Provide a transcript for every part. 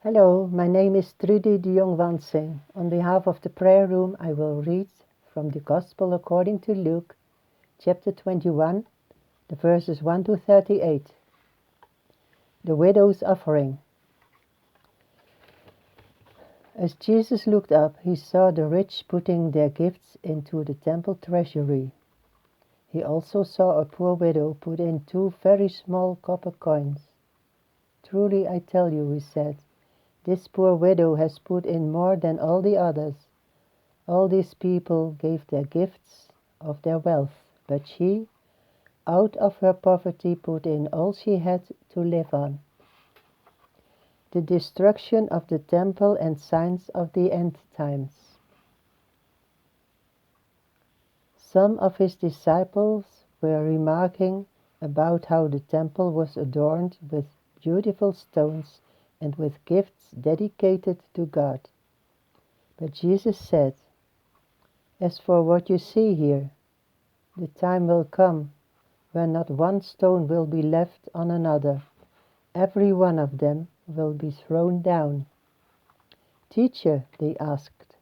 Hello, my name is Trudy de Jong. On behalf of the prayer room, I will read from the Gospel according to Luke, chapter 21, the verses 1 to 38. The widow's offering. As Jesus looked up, he saw the rich putting their gifts into the temple treasury. He also saw a poor widow put in 2 very small copper coins. Truly, I tell you, he said, this poor widow has put in more than all the others. All these people gave their gifts of their wealth, but she, out of her poverty, put in all she had to live on. The destruction of the temple and signs of the end times. Some of his disciples were remarking about how the temple was adorned with beautiful stones and with gifts dedicated to God. But Jesus said, "As for what you see here, the time will come when not one stone will be left on another. Every one of them will be thrown down." "Teacher," they asked,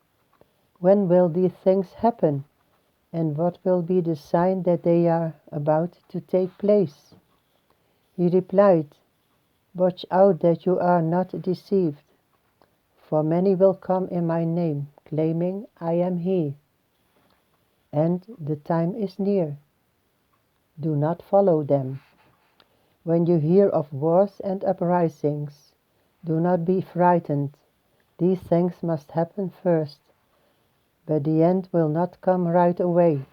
"when will these things happen? And what will be the sign that they are about to take place?" He replied, "Watch out that you are not deceived, for many will come in my name, claiming, 'I am he,' and the time is near. Do not follow them. When you hear of wars and uprisings, do not be frightened. These things must happen first, but the end will not come right away."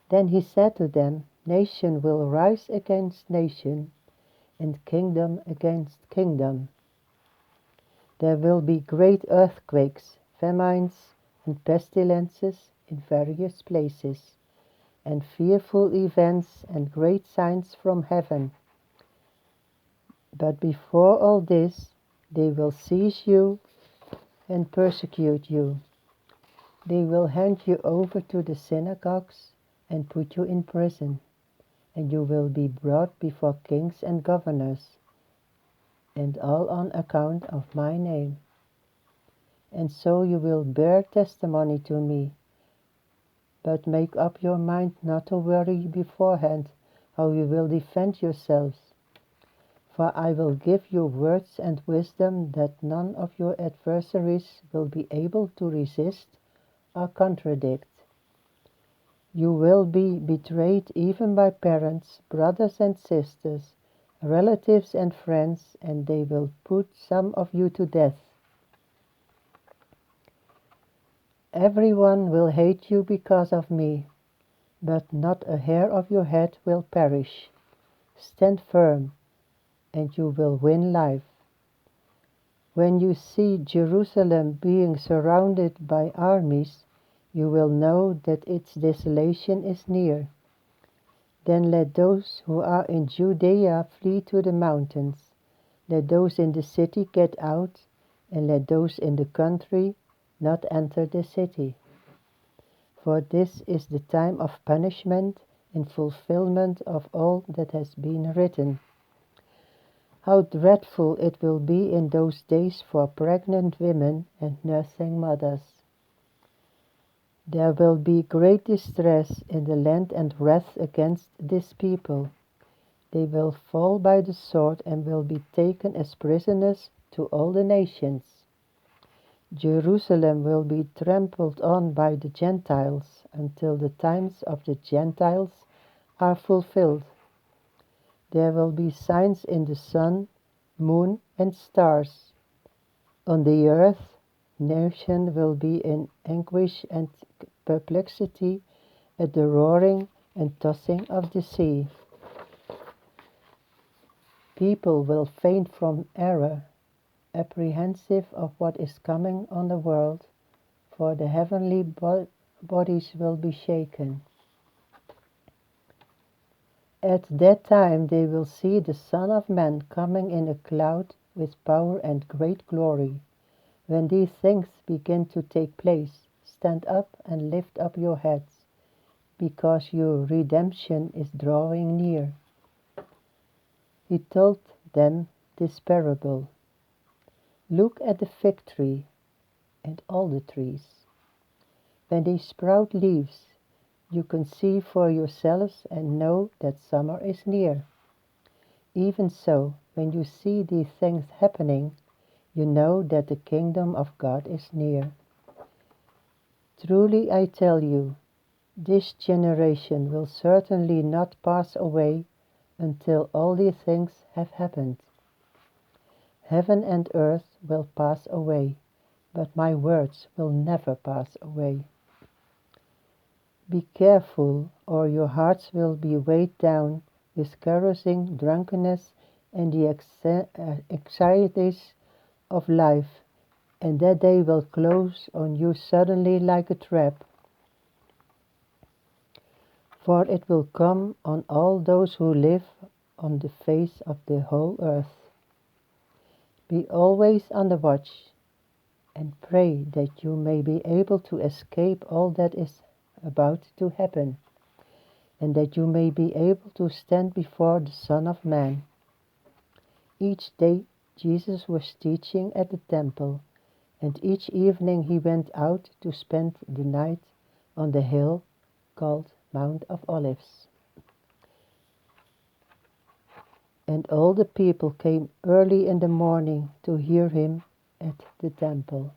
Then he said to them, "Nation will rise against nation, and kingdom against kingdom. There will be great earthquakes, famines, and pestilences in various places, and fearful events and great signs from heaven. But before all this, they will seize you and persecute you. They will hand you over to the synagogues and put you in prison, and you will be brought before kings and governors, and all on account of my name. And so you will bear testimony to me. But make up your mind not to worry beforehand how you will defend yourselves. For I will give you words and wisdom that none of your adversaries will be able to resist or contradict. You will be betrayed even by parents, brothers and sisters, relatives and friends, and they will put some of you to death. Everyone will hate you because of me, but not a hair of your head will perish. Stand firm, and you will win life. When you see Jerusalem being surrounded by armies, you will know that its desolation is near. Then let those who are in Judea flee to the mountains. Let those in the city get out, and let those in the country not enter the city. For this is the time of punishment in fulfillment of all that has been written. How dreadful it will be in those days for pregnant women and nursing mothers. There will be great distress in the land and wrath against this people. They will fall by the sword and will be taken as prisoners to all the nations. Jerusalem will be trampled on by the Gentiles until the times of the Gentiles are fulfilled. There will be signs in the sun, moon, and stars. On the earth, nation will be in anguish and perplexity at the roaring and tossing of the sea. People will faint from terror, apprehensive of what is coming on the world, for the heavenly bodies will be shaken. At that time they will see the Son of Man coming in a cloud with power and great glory. When these things begin to take place, stand up and lift up your heads, because your redemption is drawing near. He told them this parable. Look at the fig tree and all the trees. When they sprout leaves, you can see for yourselves and know that summer is near. Even so, when you see these things happening, you know that the kingdom of God is near. Truly I tell you, this generation will certainly not pass away until all these things have happened. Heaven and earth will pass away, but my words will never pass away. Be careful, or your hearts will be weighed down with carousing, drunkenness, and the anxieties of life, and that day will close on you suddenly like a trap. For it will come on all those who live on the face of the whole earth. Be always on the watch, and pray that you may be able to escape all that is about to happen, and that you may be able to stand before the Son of Man. Each day Jesus was teaching at the temple, and each evening he went out to spend the night on the hill called Mount of Olives. And all the people came early in the morning to hear him at the temple.